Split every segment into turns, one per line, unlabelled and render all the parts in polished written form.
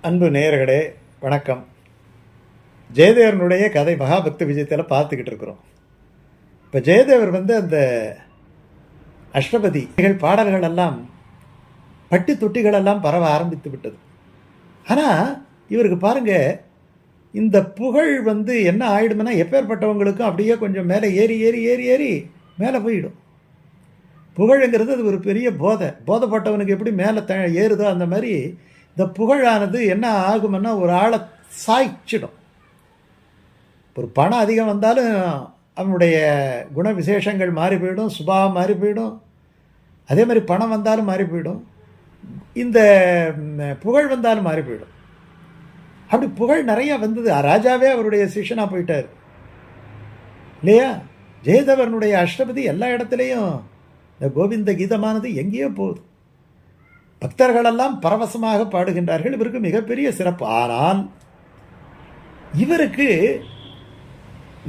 அன்பு நேயர்களே வணக்கம். ஜெயதேவனுடைய கதை மகாபக்த விஜயத்தில் பார்த்துக்கிட்டு இருக்கிறோம். இப்போ ஜெயதேவர் அந்த அஷ்டபதி பாடல்கள் எல்லாம் பட்டி தொட்டிகளெல்லாம் பரவ ஆரம்பித்து விட்டது. ஆனால் இவருக்கு பாருங்க, இந்த புகழ் என்ன ஆயிடும்னா எப்பேற்பட்டவங்களுக்கும் அப்படியே கொஞ்சம் மேலே ஏறி ஏறி ஏறி ஏறி மேலே போயிடும். புகழுங்கிறது அது ஒரு பெரிய போதைப்பட்டவனுக்கு எப்படி மேலே ஏறுதோ அந்த மாதிரி இந்த புகழானது என்ன ஆகும்னா ஒரு ஆளை சாய்ச்சிடும். ஒரு பணம் அதிகம் வந்தாலும் அவனுடைய குண விசேஷங்கள் மாறி போயிடும், சுபாவம் மாறி போயிடும். அதே மாதிரி பணம் வந்தாலும் மாறி போயிடும், இந்த புகழ் வந்தாலும் மாறி போயிடும். அப்படி புகழ் நிறைய வந்தது. ராஜாவே அவருடைய சிஷ்யனாக போயிட்டார் இல்லையா? ஜெயதேவனுடைய அஷ்டபதி எல்லா இடத்துலையும் இந்த கோவிந்த கீதமானது எங்கேயோ போகுது. பக்தர்களெல்லாம் பரவசமாக பாடுகின்றார்கள். இவருக்கு மிகப்பெரிய சிறப்பு. ஆனால் இவருக்கு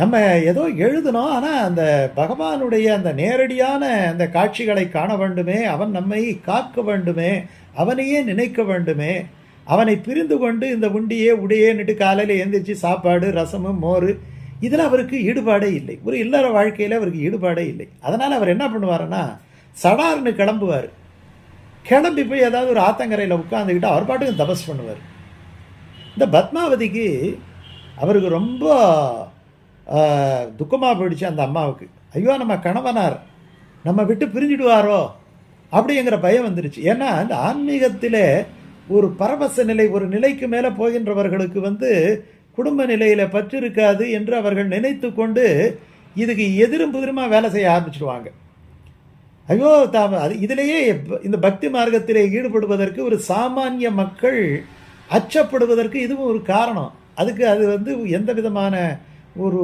நம்ம ஏதோ எழுதணும், ஆனால் அந்த பகவானுடைய அந்த நேரடியான அந்த காட்சிகளை காண வேண்டுமே, அவன் நம்மை காக்க வேண்டுமே, அவனையே நினைக்க வேண்டுமே, அவனை பிரிந்து கொண்டு இந்த உண்டியே உடையேன்னுட்டு காலையில் எழுந்திரிச்சு சாப்பாடு ரசமும் மோர் இதில் அவருக்கு ஈடுபாடே இல்லை. ஒரு இல்லற வாழ்க்கையில் அவருக்கு ஈடுபாடே இல்லை. அதனால் அவர் என்ன பண்ணுவாருன்னா, சடார்னு கிளம்புவார். கிளம்பி போய் ஏதாவது ஒரு ஆத்தங்கரையில் உட்காந்துக்கிட்டு அவர் பாட்டுக்கு தபஸ் பண்ணுவார். இந்த பத்மாவதிக்கு அவருக்கு ரொம்ப துக்கமாக போயிடுச்சு. அந்த அம்மாவுக்கு, ஐயோ நம்ம கணவனார் நம்ம விட்டு பிரிஞ்சிடுவாரோ அப்படிங்கிற பயம் வந்துடுச்சு. ஏன்னா இந்த ஆன்மீகத்தில் ஒரு பரவச நிலை, ஒரு நிலைக்கு மேலே போகின்றவர்களுக்கு குடும்ப நிலையில் பற்று இருக்காது என்று அவர்கள் நினைத்து கொண்டு இதுக்கு எதிரும் புதிருமாக வேலை செய்ய ஆரம்பிச்சிடுவாங்க. ஐயோ அது இதிலேயே இந்த பக்தி மார்க்கத்திலே ஈடுபடுவதற்கு ஒரு சாமானிய மக்கள் அச்சப்படுவதற்கு இதுவும் ஒரு காரணம். அதுக்கு அது எந்த விதமான ஒரு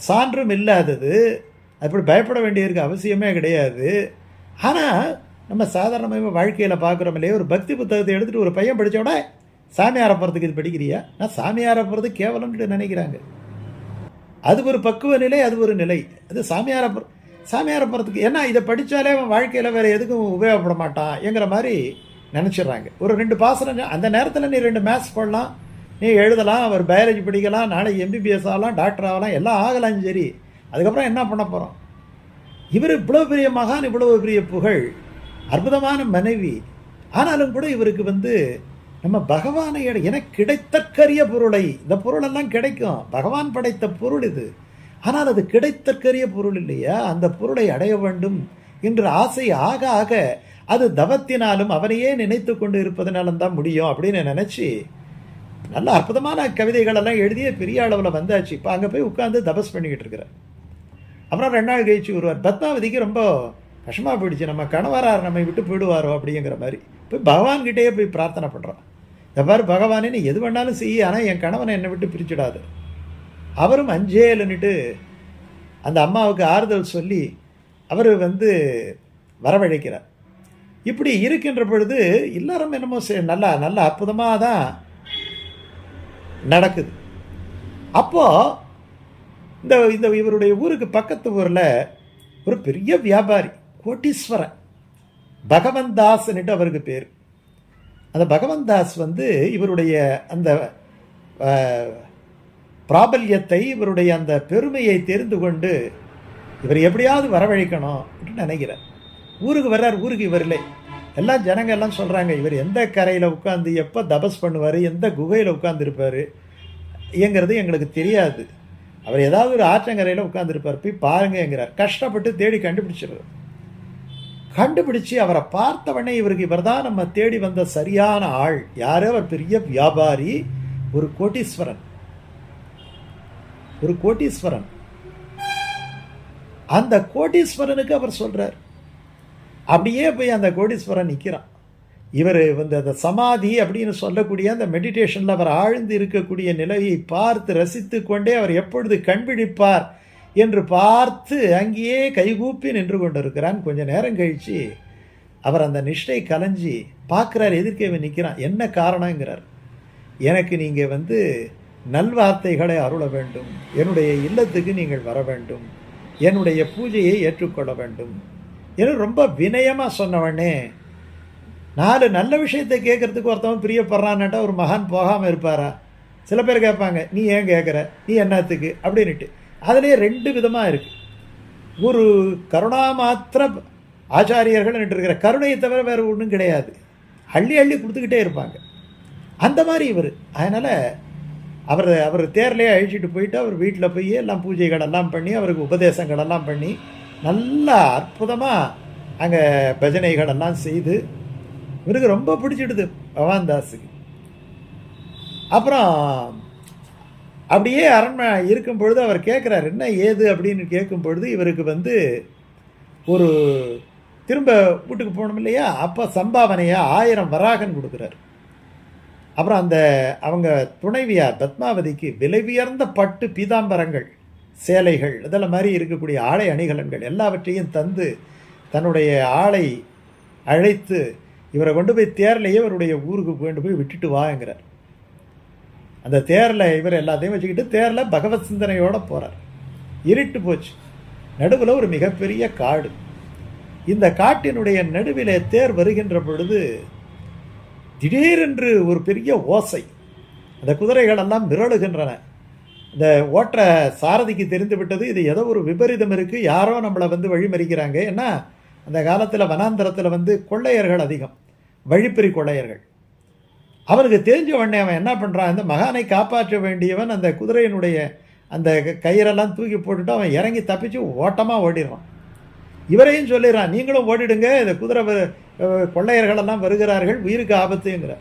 சான்றும் இல்லாதது. அப்படி பயப்பட வேண்டியதுக்கு அவசியமே கிடையாது. ஆனால் நம்ம சாதாரணமாக வாழ்க்கையில் பார்க்குறோம் இல்லையா, ஒரு பக்தி புத்தகத்தை எடுத்துகிட்டு ஒரு பையன் படித்தோட சாமியாரை போகிறதுக்கு இது படிக்கிறியா, நான் சாமியாரை போகிறது கேவலம்னு நினைக்கிறாங்க. அது ஒரு பக்குவ நிலை, அது ஒரு நிலை. அது சாமியாரை போகிறதுக்கு ஏன்னா இதை படித்தாலே அவன் வாழ்க்கையில் வேறு எதுக்கும் உபயோகப்பட மாட்டான் என்கிற மாதிரி நினச்சிட்றாங்க. ஒரு 2 பாசனம் அந்த நேரத்தில் நீ 2 மேத்ஸ் போடலாம், நீ எழுதலாம், அவர் பயாலஜி படிக்கலாம், நாளைக்கு MBBS ஆகலாம், டாக்டர் ஆகலாம், எல்லாம் ஆகலாம். சரி, அதுக்கப்புறம் என்ன பண்ண போகிறோம்? இவர் இவ்வளோ பெரிய மகான், இவ்வளோ பெரிய புகழ், அற்புதமான மனைவி. ஆனாலும் கூட இவருக்கு நம்ம பகவானை என கிடைத்தற்கரிய பொருளை, இந்த பொருளெல்லாம் கிடைக்கும், பகவான் படைத்த பொருள் இது, ஆனால் அது கிடைத்தற்கரிய பொருள் இல்லையா, அந்த பொருளை அடைய வேண்டும் என்ற ஆசை ஆக ஆக அது தவத்தினாலும் அவனையே நினைத்து கொண்டு இருப்பதனாலும் தான் முடியும் அப்படின்னு நினச்சி நல்ல அற்புதமான கவிதைகளெல்லாம் எழுதிய பெரிய அளவில் வந்தாச்சு. இப்போ அங்கே போய் உட்காந்து தபஸ் பண்ணிக்கிட்டு இருக்கிறார். அப்புறம் 2 நாள் கழிச்சு வருவார். பத்மாவதிக்கு ரொம்ப கஷ்டமாக போயிடுச்சு, நம்ம கணவரார் நம்மை விட்டு போயிடுவாரோ அப்படிங்கிற மாதிரி போய் பகவான்கிட்டேயே போய் பிரார்த்தனை பண்ணுறான். எவ்வாறு பகவானே நீ எது வேணாலும் செய்ய, ஆனால் என் கணவனை என்னை விட்டு பிரிச்சுடாது. அவரும் அஞ்சேலுன்னுட்டு அந்த அம்மாவுக்கு ஆறுதல் சொல்லி அவர் வரவழைக்கிறார். இப்படி இருக்கின்ற பொழுது எல்லாரும் என்னமோ நல்லா நல்ல அற்புதமாக தான் நடக்குது. அப்போது இந்த இவருடைய ஊருக்கு பக்கத்து ஊரில் ஒரு பெரிய வியாபாரி, கோட்டீஸ்வரன், பகவந்தாஸ்ன்னுட்டு அவருக்கு பேர். அந்த பகவந்தாஸ் இவருடைய அந்த பிராபல்யத்தை, இவருடைய அந்த பெருமையை தெரிந்து கொண்டு இவர் எப்படியாவது வரவழைக்கணும் அப்படின்னு நினைக்கிறார். ஊருக்கு வர்றார். ஊருக்கு இவர் இல்லை. எல்லாம் ஜனங்க எல்லாம் சொல்கிறாங்க, இவர் எந்த கரையில் உட்காந்து எப்போ தபஸ் பண்ணுவார், எந்த குகையில் உட்காந்துருப்பார் என்கிறது எங்களுக்கு தெரியாது. அவர் ஏதாவது ஒரு ஆற்றங்கரையில் உட்காந்துருப்பார், போய் பாருங்கிறார். கஷ்டப்பட்டு தேடி கண்டுபிடிச்சிடுறார். கண்டுபிடிச்சி அவரை பார்த்தவொடனே இவர் தான் நம்ம தேடி வந்த சரியான ஆள். யாரோ அவர் பெரிய வியாபாரி, ஒரு கோட்டீஸ்வரன். அந்த கோட்டீஸ்வரனுக்கு அவர் சொல்றார். அப்படியே போய் அந்த கோடீஸ்வரன் நிற்கிறான். இவர் அந்த சமாதி அப்படின்னு சொல்லக்கூடிய அந்த மெடிடேஷனில் அவர் ஆழ்ந்து இருக்கக்கூடிய நிலையை பார்த்து ரசித்து கொண்டே அவர் எப்பொழுது கண்பிடிப்பார் என்று பார்த்து அங்கேயே கைகூப்பி நின்று கொண்டிருக்கிறான். கொஞ்ச நேரம் கழித்து அவர் அந்த நிஷ்டை கலைஞ்சி பார்க்குறார். எதிர்க்கவே நிற்கிறான். என்ன காரணங்கிறார். எனக்கு நீங்கள் நல்வார்த்தைகளை அருள வேண்டும், என்னுடைய இல்லத்துக்கு நீங்கள் வர வேண்டும், என்னுடைய பூஜையை ஏற்றுக்கொள்ள வேண்டும் என்று ரொம்ப வினயமாக சொன்னவனே 4 நல்ல விஷயத்தை கேட்கறதுக்கு ஒருத்தவன் பிரியப்படுறான்னுட்டா ஒரு மகான் போகாமல் இருப்பாரா? சில பேர் கேட்பாங்க, நீ ஏன் கேட்குற, நீ என்னத்துக்கு அப்படின்ட்டு. அதுலேயே 2 விதமாக இருக்குது. ஒரு கருணாமாத்திர ஆச்சாரியர்கள் இருக்கிற கருணையை தவிர வேறு ஒன்றும் கிடையாது. அள்ளி அள்ளி கொடுத்துக்கிட்டே இருப்பாங்க. அந்த மாதிரி இவர். அதனால் அவர் தேர்லேயே அழிச்சிட்டு போயிட்டு அவர் வீட்டில் போய் எல்லாம் பூஜைகளெல்லாம் பண்ணி அவருக்கு உபதேசங்களெல்லாம் பண்ணி நல்லா அற்புதமாக அங்கே பஜனைகளெல்லாம் செய்து இவருக்கு ரொம்ப பிடிச்சிடுது பகவான் தாஸுக்கு. அப்புறம் அப்படியே அரண்மனை இருக்கும் பொழுது அவர் கேட்குறாரு என்ன ஏது அப்படின்னு கேட்கும் பொழுது இவருக்கு ஒரு திரும்ப வீட்டுக்கு போகணும் இல்லையா, அப்போ சம்பாவனையாக 1000 வராகன் கொடுக்குறாரு. அப்புறம் அவங்க துணைவியார் பத்மாவதிக்கு விலை உயர்ந்த பட்டு பீதாம்பரங்கள், சேலைகள், இதெல்லாம் மாதிரி இருக்கக்கூடிய ஆடை அணிகலன்கள் எல்லாவற்றையும் தந்து தன்னுடைய ஆளை அழைத்து இவரை கொண்டு போய் தேர்லையே இவருடைய ஊருக்கு கொண்டு போய் விட்டுட்டு வாங்கிறார். அந்த தேரில் இவர் எல்லாத்தையும் வச்சுக்கிட்டு தேரில் பகவத் சிந்தனையோடு போகிறார். இருட்டு போச்சு. நடுவில் ஒரு மிகப்பெரிய காடு. இந்த காட்டினுடைய நடுவிலே தேர் வருகின்ற பொழுது திடீரென்று ஒரு பெரிய ஓசை. அந்த குதிரைகளெல்லாம் மிரளுகின்றன. இந்த ஓட்டுற சாரதிக்கு தெரிந்து விட்டது இது ஏதோ ஒரு விபரீதம் இருக்குது, யாரோ நம்மளை வழிமறிக்கிறாங்க. ஏன்னா அந்த காலத்தில் வனாந்தரத்தில் கொள்ளையர்கள் அதிகம், வழிப்பறி கொள்ளையர்கள். அவனுக்கு தெரிஞ்ச உடனே அவன் என்ன பண்ணுறான், இந்த மகானை காப்பாற்ற வேண்டியவன் அந்த குதிரையினுடைய அந்த கயிறெல்லாம் தூக்கி போட்டுட்டு அவன் இறங்கி தப்பிச்சு ஓட்டமாக ஓடிடுவான். இவரையும் சொல்லிடுறான், நீங்களும் ஓடிடுங்க, இந்த குதிரை கொள்ளையர்களெல்லாம் வருகிறார்கள், உயிருக்கு ஆபத்துங்கிற.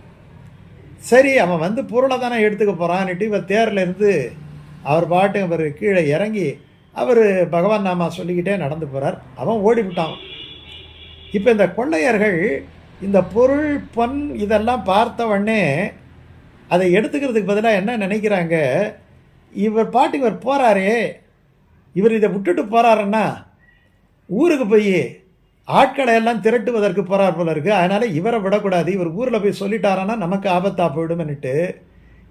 சரி, அவன் பொருளை தானே எடுத்துக்க போகிறான்னுட்டு இவர் தேர்லேருந்து அவர் பாட்டு அவர் கீழே இறங்கி அவர் பகவான் நாமா சொல்லிக்கிட்டே நடந்து போகிறார். அவன் ஓடிவிட்டான். இப்போ இந்த கொள்ளையர்கள் இந்த பொருள் பொன் இதெல்லாம் பார்த்த உடனே அதை எடுத்துக்கிறதுக்கு பதிலாக என்ன நினைக்கிறாங்க, இவர் போகிறாரே, இவர் இதை விட்டுட்டு போகிறாருன்னா ஊருக்கு போய் ஆட்களை எல்லாம் திரட்டுவதற்கு போகிறார் போல இருக்குது, அதனால் இவரை விடக்கூடாது, இவர் ஊரில் போய் சொல்லிட்டாரான்னா நமக்கு ஆபத்தாக போயிடும்னுட்டு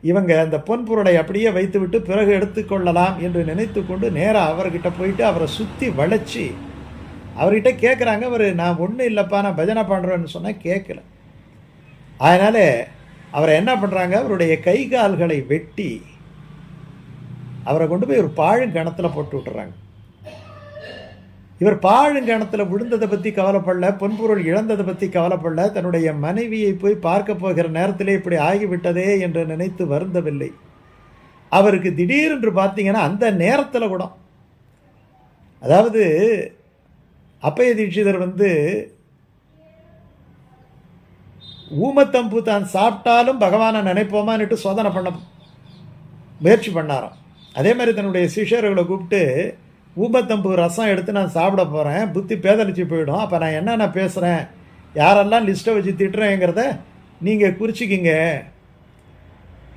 இவங்க அந்த பொன் பொருளை அப்படியே வைத்து விட்டு பிறகு எடுத்துக்கொள்ளலாம் என்று நினைத்து கொண்டு நேராக அவர்கிட்ட போயிட்டு அவரை சுற்றி வளைச்சி அவர்கிட்ட கேட்குறாங்க. அவர் நான் ஒன்றும் இல்லைப்பா, நான் பஜனை பண்ணுறேன்னு சொன்னால் கேட்கல. அதனால் அவரை என்ன பண்ணுறாங்க, அவருடைய கை கால்களை வெட்டி அவரை கொண்டு போய் ஒரு பாழுங்கணத்தில் போட்டு விட்டுறாங்க. இவர் பாழுங்கணத்தில் விழுந்ததை பற்றி கவலைப்படல, பொன்பொருள் இழந்ததை பற்றி கவலைப்படல, தன்னுடைய மனைவியை போய் பார்க்க போகிற நேரத்திலே இப்படி ஆகிவிட்டதே என்று நினைத்து வருந்தவில்லை. அவருக்கு திடீரென்று பார்த்தீங்கன்னா அந்த நேரத்தில் கூட, அதாவது அப்பைய தீட்சிதர் ஊமத்தம்பூ தான் சாப்பிட்டாலும் பகவானை நினைப்போமான்னுட்டு சோதனை பண்ண முயற்சி பண்ணாராம். அதே மாதிரி தன்னுடைய சிஷ்யர்களை கூப்பிட்டு ஊமத்தம்பூ ரசம் எடுத்து நான் சாப்பிட போகிறேன், புத்தி பேதலிச்சு போயிடும், அப்போ நான் என்னென்ன பேசுகிறேன், யாரெல்லாம் லிஸ்ட்டை வச்சு திட்டுறேங்கிறத நீங்கள் குறிச்சிக்கிங்க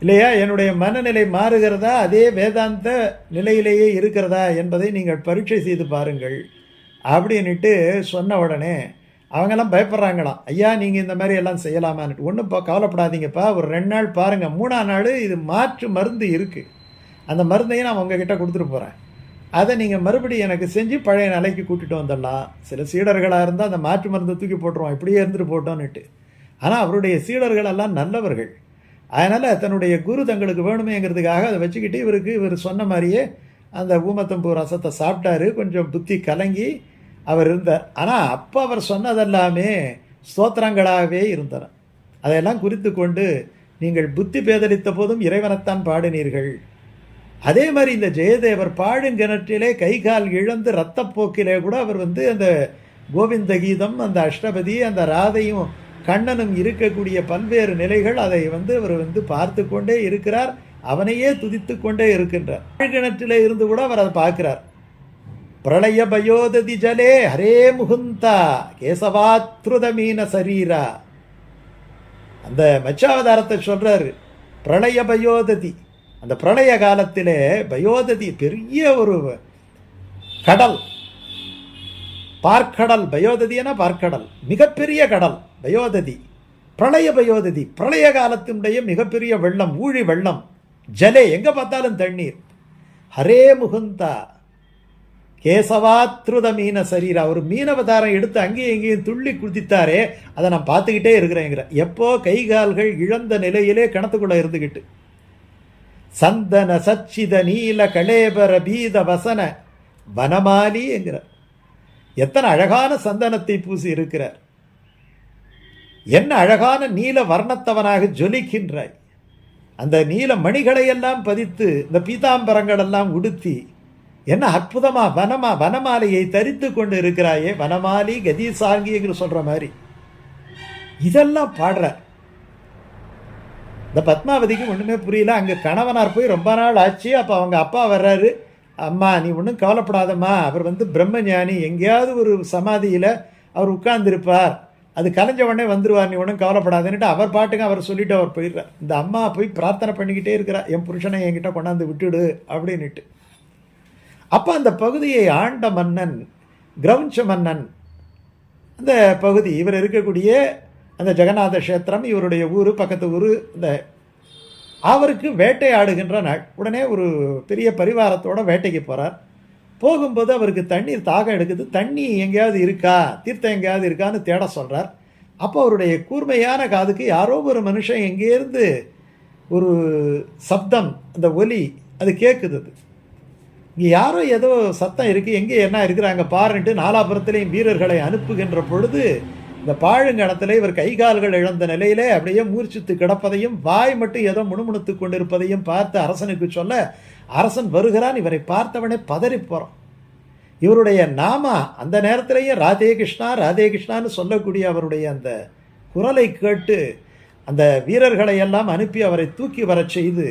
இல்லையா, என்னுடைய மனநிலை மாறுகிறதா அதே வேதாந்த நிலையிலேயே இருக்கிறதா என்பதை நீங்கள் பரீட்சை செய்து பாருங்கள் அப்படின்ட்டு சொன்ன உடனே அவங்கெல்லாம் பயப்படுறாங்களாம். ஐயா நீங்கள் இந்த மாதிரி எல்லாம் செய்யலாமான்னுட்டு. ஒன்றும் கவலைப்படாதீங்கப்பா, ஒரு 2 நாள் பாருங்கள், 3ஆம் நாள் இது மாற்று மருந்து இருக்குது, அந்த மருந்தையும் நான் உங்ககிட்ட கொடுத்துட்டு போகிறேன், அதை நீங்கள் மறுபடியும் எனக்கு செஞ்சு பழைய நிலைக்கு கூட்டிகிட்டு வந்துடலாம். சில சீடர்களாக இருந்தால் அந்த மாற்று மருந்தை தூக்கி போட்டுருவோம், இப்படியே இருந்துட்டு போட்டோன்னுட்டு. ஆனால் அவருடைய சீடர்களெல்லாம் நல்லவர்கள். அதனால் தன்னுடைய குரு தங்களுக்கு வேணுமேங்கிறதுக்காக அதை வச்சுக்கிட்டு இவர் சொன்ன மாதிரியே அந்த ஊமத்தம்பூ ரசத்தை சாப்பிட்டாரு. கொஞ்சம் புத்தி கலங்கி அவர் இருந்தார். ஆனால் அப்போ அவர் சொன்னதெல்லாமே ஸ்தோத்திரங்களாகவே இருந்தன. அதையெல்லாம் குறித்து கொண்டு நீங்கள் புத்தி பேதலித்த போதும் இறைவனைத்தான் பாடினீர்கள். அதே மாதிரி இந்த ஜெயதேவர் பாழுங்கிணற்றிலே கை கால் இழந்து இரத்தப்போக்கிலே கூட அவர் அந்த கோவிந்த கீதம், அந்த அஷ்டபதி, அந்த ராதையும் கண்ணனும் இருக்கக்கூடிய பல்வேறு நிலைகள் அதை அவர் பார்த்து கொண்டே இருக்கிறார். அவனையே துதித்து கொண்டே இருக்கின்றார். பாழுங்கிணற்றிலே இருந்து கூட அவர் அதை பார்க்கிறார். பிரளய பயோததி ஜலே ஹரே முகுந்தா கேசவாத்ருத மீன சரீரா, அந்த மச்சாவதாரத்தை சொல்றாரு. பிரளய பயோததி, அந்த பிரளய காலத்திலே பயோததி பெரிய ஒரு கடல், பார்க்கடல், பயோததினா பார்க்கடல், மிகப்பெரிய கடல் பயோததி. பிரளய பயோததி, பிரளய காலத்தினுடைய மிகப்பெரிய வெள்ளம், ஊழி வெள்ளம். ஜலே, எங்கே பார்த்தாலும் தண்ணீர். ஹரே முகுந்தா கேசவாத்ருத மீன சரீரா, ஒரு மீனவதாரம் எடுத்து அங்கேயும் இங்கேயும் துள்ளி குதித்தாரே, அதை நான் பார்த்துக்கிட்டே இருக்கிறேங்கிற. எப்போ கை கால்கள் இழந்த நிலையிலே கிணத்துக்குள்ள இருந்துக்கிட்டு, சந்தன சச்சித நீல கலேபர பீத வசன வனமாலி என்கிற. எத்தனை அழகான சந்தனத்தை பூசி இருக்கிறார், என்ன அழகான நீல வர்ணத்தவனாக ஜொலிக்கின்றாய். அந்த நீல மணிகளை எல்லாம் பதித்து இந்த பீதாம்பரங்கள் எல்லாம் உடுத்தி என்ன அற்புதமா வனமாலையை தரித்து கொண்டு இருக்கிறாயே, வனமாலி கதி சாங்கிங்கிற சொல்ற மாதிரி இதெல்லாம் பாடுற. இந்த பத்மாவதிக்கு ஒண்ணுமே புரியல. அங்க கணவனார் போய் ரொம்ப நாள் ஆச்சு. அப்ப அவங்க அப்பா வர்றாரு. அம்மா நீ ஒன்றும் கவலைப்படாதம்மா, அவர் பிரம்ம ஞானி, எங்கேயாவது ஒரு சமாதியில் அவர் உட்கார்ந்துருப்பார், அது கலைஞ்ச உடனே வந்துருவார், நீ ஒன்றும் கவலைப்படாதுன்னுட்டு அவர் பாட்டுக்கு அவர் சொல்லிட்டு அவர் போயிடுறார். இந்த அம்மா போய் பிரார்த்தனை பண்ணிக்கிட்டே இருக்கிறா, என் புருஷனை என்கிட்ட கொண்டாந்து விட்டுடு அப்படின்னுட்டு. அப்போ அந்த பகுதியை ஆண்ட மன்னன் கிரௌஞ்ச மன்னன், அந்த பகுதி இவர் இருக்கக்கூடிய அந்த ஜெகநாத கஷேத்திரம் இவருடைய ஊர், பக்கத்து ஊர், இந்த அவருக்கு வேட்டையாடுகின்ற நாள். உடனே ஒரு பெரிய பரிவாரத்தோட வேட்டைக்கு போகிறார். போகும்போது அவருக்கு தண்ணீர் தாகம் எடுக்குது, தண்ணி எங்கேயாவது இருக்கா, தீர்த்தம் எங்கேயாவது இருக்கான்னு தேட சொல்கிறார். அப்போ அவருடைய கூர்மையான காதுக்கு யாரோ ஒரு மனுஷன் எங்கேருந்து ஒரு சப்தம், அந்த ஒலி அது கேட்குது. இங்கே யாரோ ஏதோ சத்தம் இருக்குது, எங்கே என்ன இருக்கிறாங்க பாருன்ட்டு நாலாபுரத்திலையும் வீரர்களை அனுப்புகின்ற பொழுது இந்த பாழுங்கணத்தில் இவர் கை கால்கள் இழந்த நிலையிலே அப்படியே மூர்ச்சித்து கிடப்பதையும் வாய் மட்டும் ஏதோ முணுமுணுத்து கொண்டிருப்பதையும் பார்த்து அரசனுக்கு சொல்ல, அரசன் வருகிறான். இவரை பார்த்தவனே பதறி போகிறான். இவருடைய நாமா அந்த நேரத்திலேயே ராதே கிருஷ்ணா ராதே கிருஷ்ணான்னு சொல்லக்கூடிய அவருடைய அந்த குரலை கேட்டு அந்த வீரர்களை எல்லாம் அனுப்பி அவரை தூக்கி வர செய்து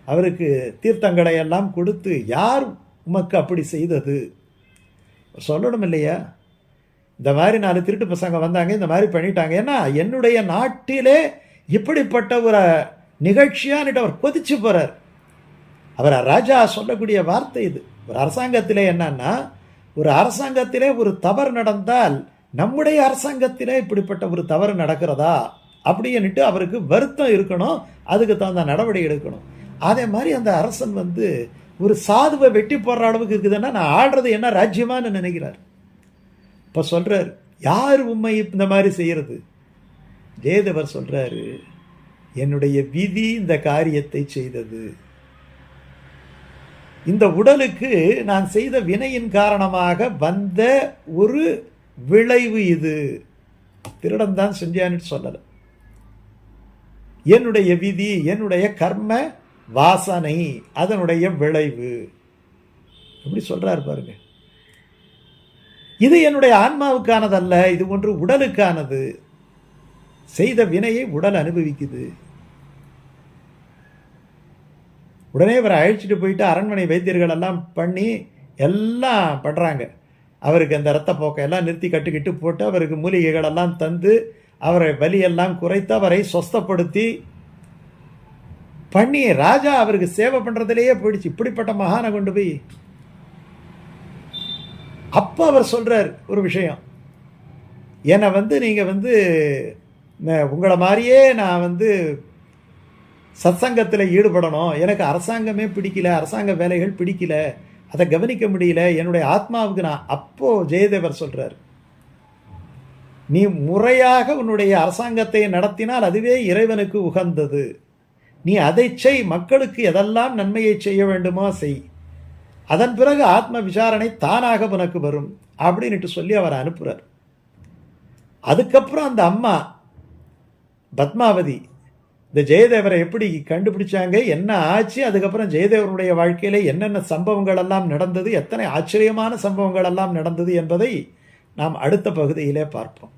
அவருக்கு தீர்த்தங்களை எல்லாம் கொடுத்து, யார் உமக்கு அப்படி செய்தது சொல்லணும் இல்லையா? இந்த மாதிரி 4 திருட்டு பசங்க வந்தாங்க, இந்த மாதிரி பண்ணிட்டாங்க, ஏன்னா என்னுடைய நாட்டிலே இப்படிப்பட்ட ஒரு நிகழ்ச்சியான்ட்டு அவர் கொதிச்சு போறார். அவர் ராஜா சொல்லக்கூடிய வார்த்தை இது. ஒரு அரசாங்கத்திலே என்னன்னா, ஒரு அரசாங்கத்திலே ஒரு தவறு நடந்தால் நம்முடைய அரசாங்கத்திலே இப்படிப்பட்ட ஒரு தவறு நடக்கிறதா அப்படின்னுட்டு அவருக்கு வருத்தம் இருக்கணும், அதுக்கு தகுந்த நடவடிக்கை எடுக்கணும். அதே மாதிரி அந்த அரசன் ஒரு சாதுவை வெட்டி போடுற அளவுக்கு இருக்குதுன்னா நான் ஆடுறது என்ன ராஜ்யமானு நினைக்கிறார். இப்போ சொல்றார், யார் உண்மை இந்த மாதிரி செய்யறது? ஜெயதேவர் சொல்றாரு, என்னுடைய விதி இந்த காரியத்தை செய்தது. இந்த உடலுக்கு நான் செய்த வினையின் காரணமாக வந்த ஒரு விளைவு இது. திருடன் தான் செஞ்சான்னு சொல்லல, என்னுடைய விதி, என்னுடைய கர்ம வாசனை, அதனுடைய விளைவு. எப்படி சொல்றாரு பாருங்க. இது என்னுடைய ஆன்மாவுக்கானதல்ல, இது ஒன்று உடலுக்கானது. செய்த வினையை உடல் அனுபவிக்குது. உடனே இவரை அழைச்சிட்டு போயிட்டு அரண்மனை வைத்தியர்கள் எல்லாம் பண்ணி எல்லாம் பண்ணுறாங்க. அவருக்கு அந்த இரத்த போக்கை எல்லாம் நிறுத்தி கட்டுக்கிட்டு போட்டு அவருக்கு மூலிகைகள் எல்லாம் தந்து அவரை வலியெல்லாம் குறைத்து அவரை சொஸ்தப்படுத்தி பண்ணி ராஜா அவருக்கு சேவை பண்ணுறதுலேயே போயிடுச்சு. இப்படிப்பட்ட மகானை கொண்டு போய் அப்போ அவர் சொல்கிறார் ஒரு விஷயம், என்னை நீங்கள் உங்களை மாதிரியே நான் சத்சங்கத்தில் ஈடுபடணும், எனக்கு அரசாங்கமே பிடிக்கல, அரசாங்க வேலைகள் பிடிக்கல, அதை கவனிக்க முடியல, என்னுடைய ஆத்மாவுக்கு நான். அப்போ ஜெயதேவர் சொல்றார், நீ முறையாக உன்னுடைய அரசாங்கத்தை நடத்தினால் அதுவே இறைவனுக்கு உகந்தது. நீ அதை செய், மக்களுக்கு எதெல்லாம் நன்மையை செய்ய வேண்டுமோ செய், அதன் பிறகு ஆத்ம விசாரணை தானாக உனக்கு வரும் அப்படின்ட்டு சொல்லி அவரை அனுப்புறார். அதுக்கப்புறம் அந்த அம்மா பத்மாவதி இந்த ஜெயதேவரை எப்படி கண்டுபிடிச்சாங்க, என்ன ஆச்சு, அதுக்கப்புறம் ஜெயதேவருடைய வாழ்க்கையில என்னென்ன சம்பவங்கள் எல்லாம் நடந்தது, எத்தனை ஆச்சரியமான சம்பவங்கள் எல்லாம் நடந்தது என்பதை நாம் அடுத்த பகுதியிலே பார்ப்போம்.